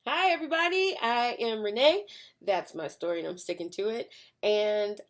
Hi, everybody. I am Renee. That's my story, and I'm sticking to it. And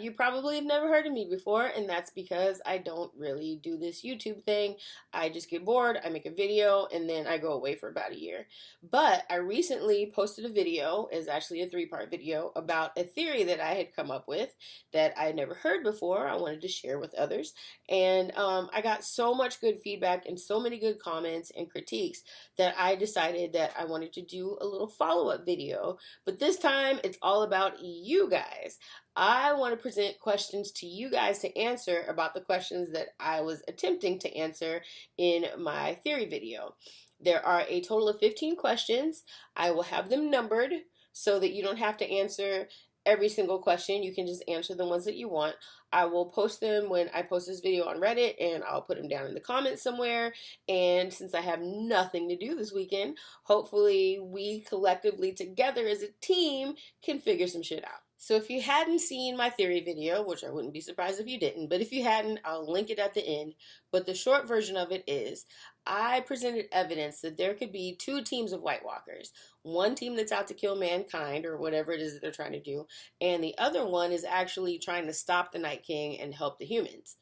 you probably have never heard of me before, and that's because I don't really do this YouTube thing. I just get bored, I make a video, and then I go away for about a year. But I recently posted a video, it's actually a three-part video, about a theory that I had come up with that I had never heard before. I wanted to share with others. And I got so much good feedback and so many good comments and critiques that I decided that I wanted to do a little follow-up video, but this time it's all about you guys. I want to present questions to you guys to answer about the questions that I was attempting to answer in my theory video. There are a total of 15 questions. I will have them numbered so that you don't have to answer every single question. You can just answer the ones that you want. I will post them when I post this video on Reddit, and I'll put them down in the comments somewhere. And since I have nothing to do this weekend, hopefully we collectively together as a team can figure some shit out. So if you hadn't seen my theory video, which I wouldn't be surprised if you didn't, but if you hadn't, I'll link it at the end. But the short version of it is, I presented evidence that there could be two teams of White Walkers. One team that's out to kill mankind, or whatever it is that they're trying to do, and the other one is actually trying to stop the Night King and help the humans.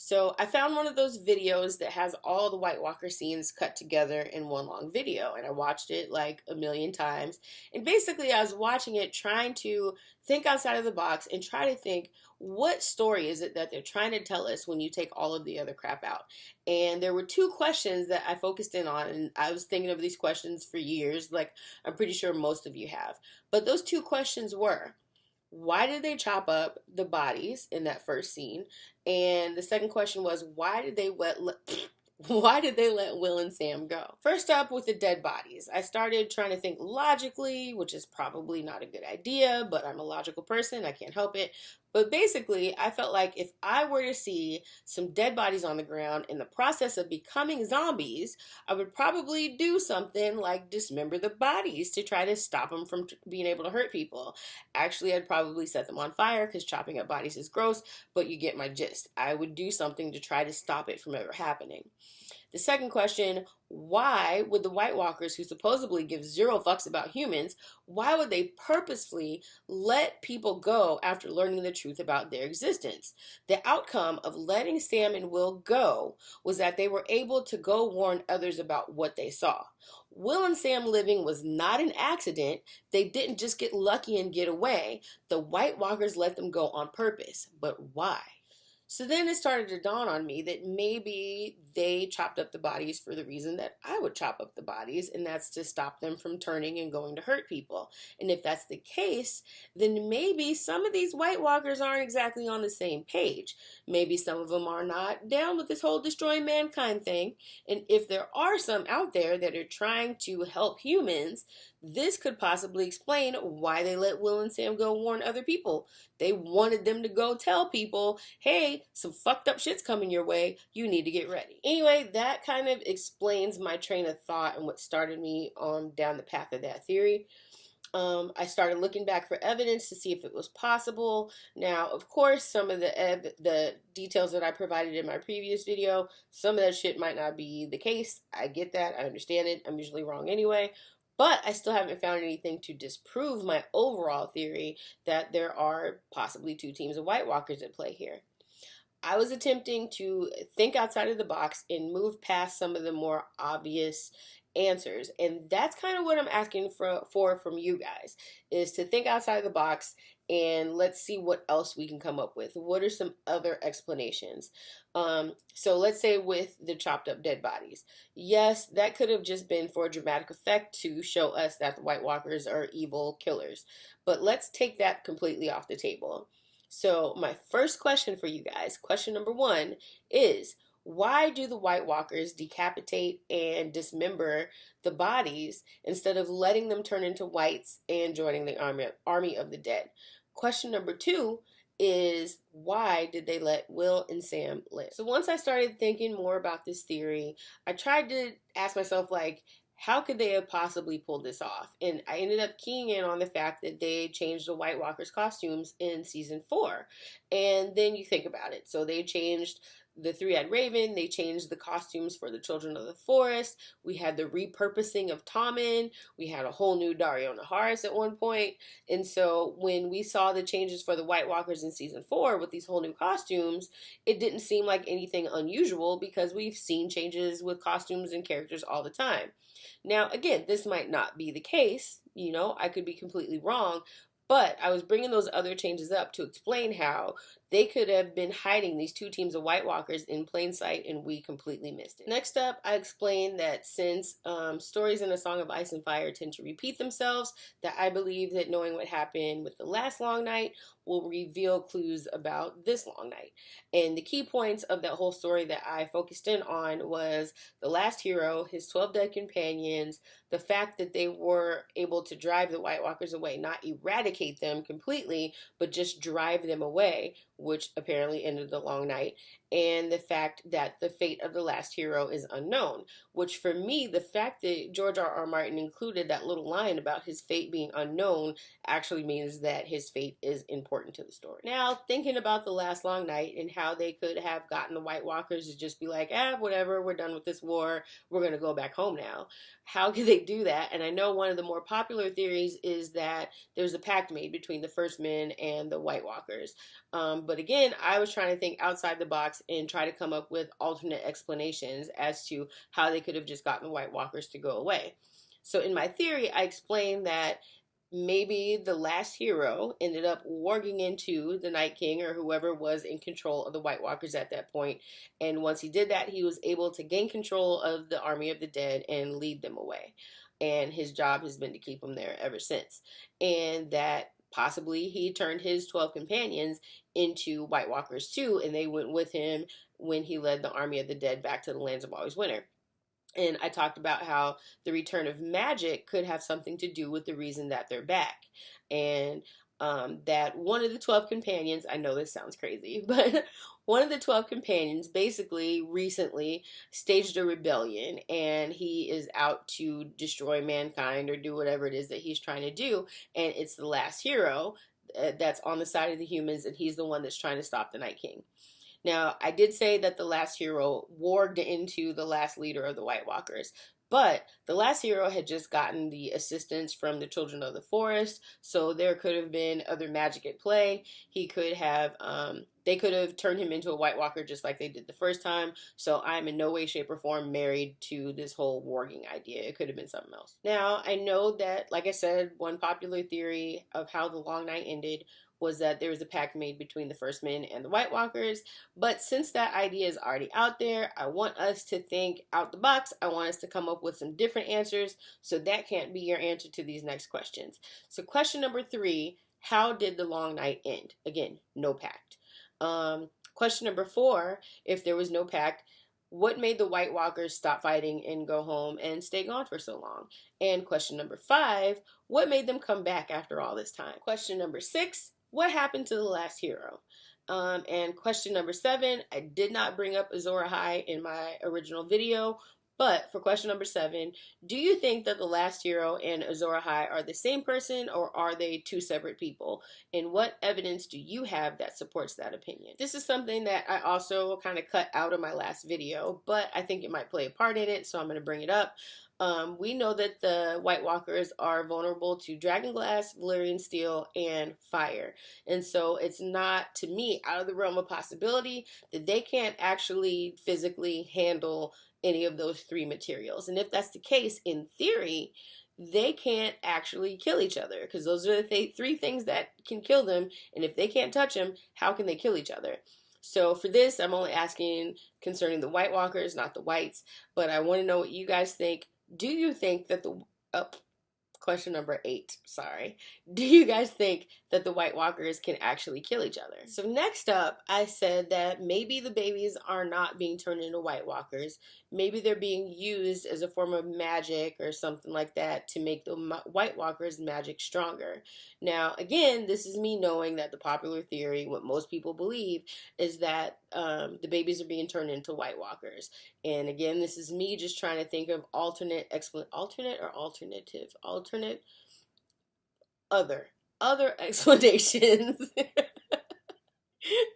So I found one of those videos that has all the White Walker scenes cut together in one long video, and I watched it like a million times. And basically I was watching it trying to think outside of the box and try to think, what story is it that they're trying to tell us when you take all of the other crap out? And there were two questions that I focused in on, and I was thinking of these questions for years, like I'm pretty sure most of you have. But those two questions were, why did they chop up the bodies in that first scene? And the second question was, why did they let Will and Sam go? First up, with the dead bodies, I started trying to think logically, which is probably not a good idea, but I'm a logical person, I can't help it. But basically, I felt like if I were to see some dead bodies on the ground in the process of becoming zombies, I would probably do something like dismember the bodies to try to stop them from being able to hurt people. Actually, I'd probably set them on fire because chopping up bodies is gross, but you get my gist. I would do something to try to stop it from ever happening. The second question, why would the White Walkers, who supposedly give zero fucks about humans, why would they purposefully let people go after learning the truth about their existence? The outcome of letting Sam and Will go was that they were able to go warn others about what they saw. Will and Sam living was not an accident. They didn't just get lucky and get away. The White Walkers let them go on purpose. But why? So then it started to dawn on me that maybe they chopped up the bodies for the reason that I would chop up the bodies, and that's to stop them from turning and going to hurt people. And if that's the case, then maybe some of these White Walkers aren't exactly on the same page. Maybe some of them are not down with this whole destroy mankind thing. And if there are some out there that are trying to help humans, this could possibly explain why they let Will and Sam go warn other people. They wanted them to go tell people, hey, some fucked up shit's coming your way. You need to get ready. Anyway, that kind of explains my train of thought and what started me on down the path of that theory. I started looking back for evidence to see if it was possible. Now, of course, some of the details that I provided in my previous video, some of that shit might not be the case. I get that. I understand it. I'm usually wrong anyway. But I still haven't found anything to disprove my overall theory that there are possibly two teams of White Walkers at play here. I was attempting to think outside of the box and move past some of the more obvious answers. And that's kind of what I'm asking for from you guys, is to think outside of the box and let's see what else we can come up with. What are some other explanations? So let's say with the chopped up dead bodies. Yes, that could have just been for dramatic effect to show us that the White Walkers are evil killers. But let's take that completely off the table. So my first question for you guys, question number 1 is, why do the White Walkers decapitate and dismember the bodies instead of letting them turn into wights and joining the army of the dead? Question number 2 is, why did they let Will and Sam live? So once I started thinking more about this theory, I tried to ask myself, like, how could they have possibly pulled this off? And I ended up keying in on the fact that they changed the White Walkers' costumes in season 4. And then you think about it. So they changed the Three-Eyed Raven, they changed the costumes for the Children of the Forest. We had the repurposing of Tommen. We had a whole new Dario Naharis at one point. And so when we saw the changes for the White Walkers in season 4 with these whole new costumes, it didn't seem like anything unusual because we've seen changes with costumes and characters all the time. Now, again, this might not be the case. You know, I could be completely wrong. But I was bringing those other changes up to explain how they could have been hiding these two teams of White Walkers in plain sight and we completely missed it. Next up, I explained that since stories in A Song of Ice and Fire tend to repeat themselves, that I believe that knowing what happened with the last Long Night will reveal clues about this Long Night. And the key points of that whole story that I focused in on was the last hero, his 12 dead companions, the fact that they were able to drive the White Walkers away, not eradicate them completely, but just drive them away, which apparently ended the Long Night, and the fact that the fate of the last hero is unknown, which for me, the fact that George R. R. Martin included that little line about his fate being unknown actually means that his fate is important to the story. Now, thinking about the last Long Night and how they could have gotten the White Walkers to just be like, whatever, we're done with this war, we're going to go back home now. How could they do that? And I know one of the more popular theories is that there's a pact made between the First Men and the White Walkers. But again, I was trying to think outside the box and try to come up with alternate explanations as to how they could have just gotten the White Walkers to go away. So in my theory, I explained that maybe the last hero ended up warging into the Night King or whoever was in control of the White Walkers at that point. And once he did that, he was able to gain control of the army of the dead and lead them away. And his job has been to keep them there ever since. And that possibly he turned his 12 companions into White Walkers too, and they went with him when he led the army of the dead back to the lands of Always Winter. And I talked about how the return of magic could have something to do with the reason that they're back. And that one of the 12 companions, I know this sounds crazy, but one of the 12 companions basically recently staged a rebellion and he is out to destroy mankind or do whatever it is that he's trying to do. And it's the last hero that's on the side of the humans and he's the one that's trying to stop the Night King. Now, I did say that the last hero warged into the last leader of the White Walkers, but the last hero had just gotten the assistance from the Children of the Forest, so there could have been other magic at play. He could have, they could have turned him into a White Walker just like they did the first time, so I'm in no way, shape, or form married to this whole warging idea. It could have been something else. Now, I know that, like I said, one popular theory of how the Long Night ended was that there was a pact made between the First Men and the White Walkers. But since that idea is already out there, I want us to think out the box. I want us to come up with some different answers. So that can't be your answer to these next questions. So question number 3, how did the Long Night end? Again, no pact. Question number 4, if there was no pact, what made the White Walkers stop fighting and go home and stay gone for so long? And question number 5, what made them come back after all this time? Question number 6, what happened to the last hero? And question number 7, I did not bring up Azor Ahai in my original video, but for question number 7, do you think that the last hero and Azor Ahai are the same person or are they two separate people? And what evidence do you have that supports that opinion? This is something that I also kind of cut out of my last video, but I think it might play a part in it, so I'm going to bring it up. We know that the White Walkers are vulnerable to dragonglass, Valyrian steel, and fire. And so it's not, to me, out of the realm of possibility that they can't actually physically handle any of those 3 materials. And if that's the case, in theory, they can't actually kill each other because those are the 3 things that can kill them. And if they can't touch them, how can they kill each other? So for this, I'm only asking concerning the White Walkers, not the Wights. But I want to know what you guys think. Do you think that the... question number 8, sorry. Do you guys think that the White Walkers can actually kill each other? So next up, I said that maybe the babies are not being turned into White Walkers. Maybe they're being used as a form of magic or something like that to make the White Walkers' magic stronger. Now, again, this is me knowing that the popular theory, what most people believe, is that the babies are being turned into White Walkers. And again, this is me just trying to think of other explanations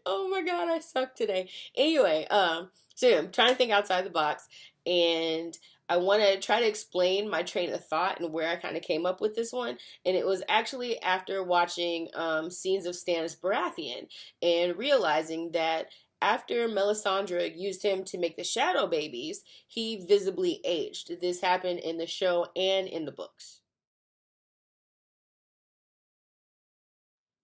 Oh my god, I suck today. Anyway, so yeah, I'm trying to think outside the box, and I want to try to explain my train of thought and where I kind of came up with this one. And it was actually after watching scenes of Stannis Baratheon and realizing that after Melisandre used him to make the shadow babies, he visibly aged. This happened in the show and in the books.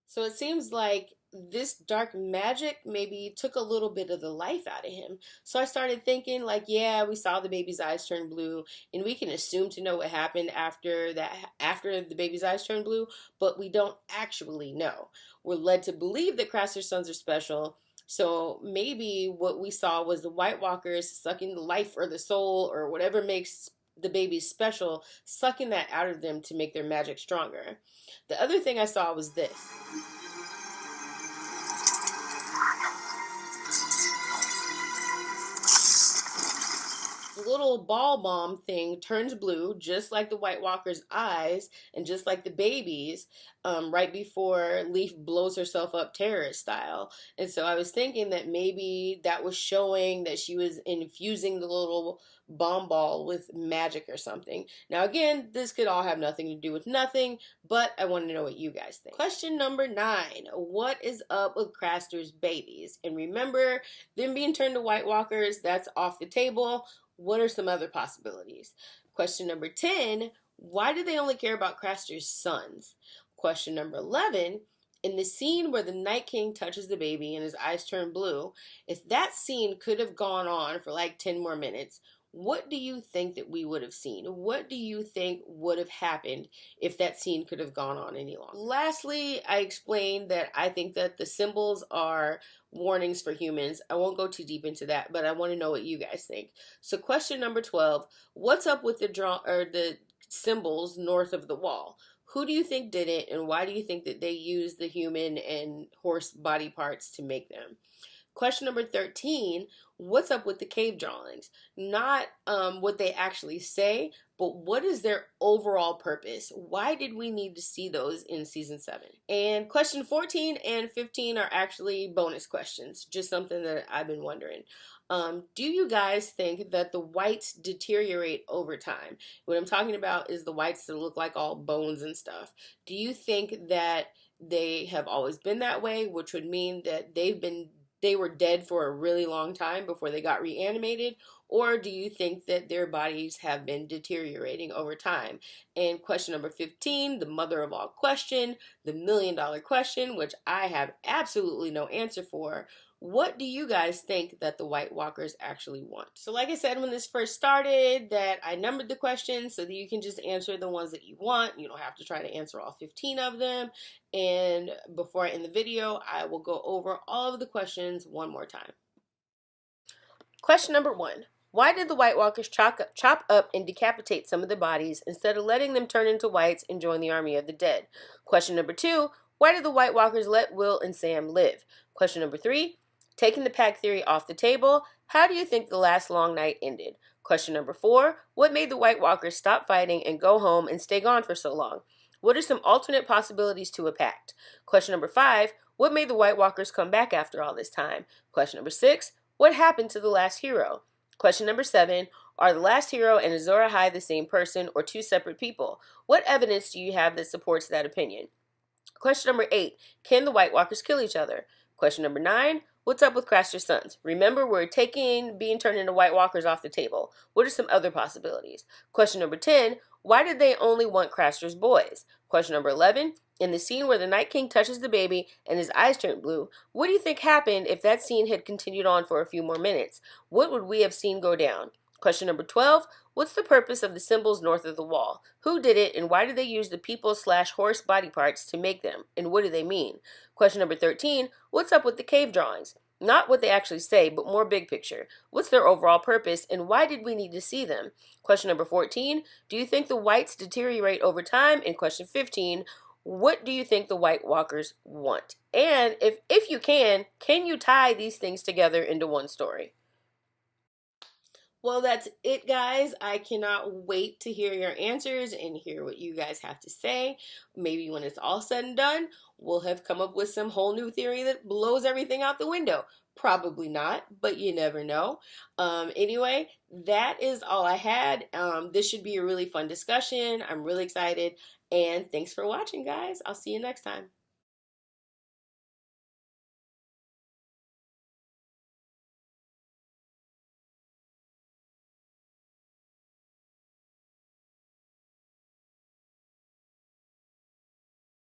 So it seems like this dark magic maybe took a little bit of the life out of him. So I started thinking, like, yeah, we saw the baby's eyes turn blue, and we can assume to know what happened after that, after the baby's eyes turned blue, but we don't actually know. We're led to believe that Craster's sons are special. So maybe what we saw was the White Walkers sucking the life or the soul or whatever makes the babies special, sucking that out of them to make their magic stronger. The other thing I saw was this. The little ball bomb thing turns blue, just like the White Walker's eyes, and just like the baby's, right before Leaf blows herself up terrorist style. And so I was thinking that maybe that was showing that she was infusing the little bomb ball with magic or something. Now, again, this could all have nothing to do with nothing, but I want to know what you guys think. Question number 9. What is up with Craster's babies? And remember, them being turned to White Walkers, that's off the table. What are some other possibilities? Question number 10, why do they only care about Craster's sons? Question number 11, in the scene where the Night King touches the baby and his eyes turn blue, if that scene could have gone on for like 10 more minutes, what do you think that we would have seen? What do you think would have happened if that scene could have gone on any longer? Lastly, I explained that I think that the symbols are warnings for humans. I won't go too deep into that, but I want to know what you guys think. So question number 12, what's up with the symbols north of the wall? Who do you think did it, and why do you think that they used the human and horse body parts to make them? Question number 13, what's up with the cave drawings? Not what they actually say, but what is their overall purpose? Why did we need to see those in season 7? And question 14 and 15 are actually bonus questions, just something that I've been wondering. Do you guys think that the wights deteriorate over time? What I'm talking about is the wights that look like all bones and stuff. Do you think that they have always been that way, which would mean that they were dead for a really long time before they got reanimated? Or do you think that their bodies have been deteriorating over time? And question number 15, the mother of all question, the $1,000,000 question, which I have absolutely no answer for. What do you guys think that the White Walkers actually want? So like I said when this first started, that I numbered the questions so that you can just answer the ones that you want. You don't have to try to answer all 15 of them. And before I end the video, I will go over all of the questions one more time. Question number 1. Why did the White Walkers chop up and decapitate some of the bodies instead of letting them turn into whites and join the army of the dead? Question number 2. Why did the White Walkers let Will and Sam live? Question number 3. Taking the pact theory off the table, how do you think the last long night ended? Question number 4. What made the White Walkers stop fighting and go home and stay gone for so long? What are some alternate possibilities to a pact? Question number 5. What made the White Walkers come back after all this time? Question number 6. What happened to the last hero? Question number 7. Are the last hero and Azor Ahai the same person or two separate people? What evidence do you have that supports that opinion? Question number 8. Can the White Walkers kill each other? Question number 9. What's up with Craster's sons? Remember, we're taking being turned into White Walkers off the table. What are some other possibilities? Question number 10. Why did they only want Craster's boys? Question number 11. In the scene where the Night King touches the baby and his eyes turn blue, what do you think happened if that scene had continued on for a few more minutes? What would we have seen go down? Question number 12. What's the purpose of the symbols north of the wall? Who did it, and why did they use the people/horse body parts to make them, and what do they mean? Question number 13. What's up with the cave drawings? Not what they actually say, but more big picture. What's their overall purpose, and why did we need to see them? Question number 14. Do you think the wights deteriorate over time? And question 15. What do you think the White Walkers want? And if you can you tie these things together into one story? Well, that's it, guys. I cannot wait to hear your answers and hear what you guys have to say. Maybe when it's all said and done, we'll have come up with some whole new theory that blows everything out the window. Probably not, but you never know. Anyway, that is all I had. This should be a really fun discussion. I'm really excited. And thanks for watching, guys. I'll see you next time.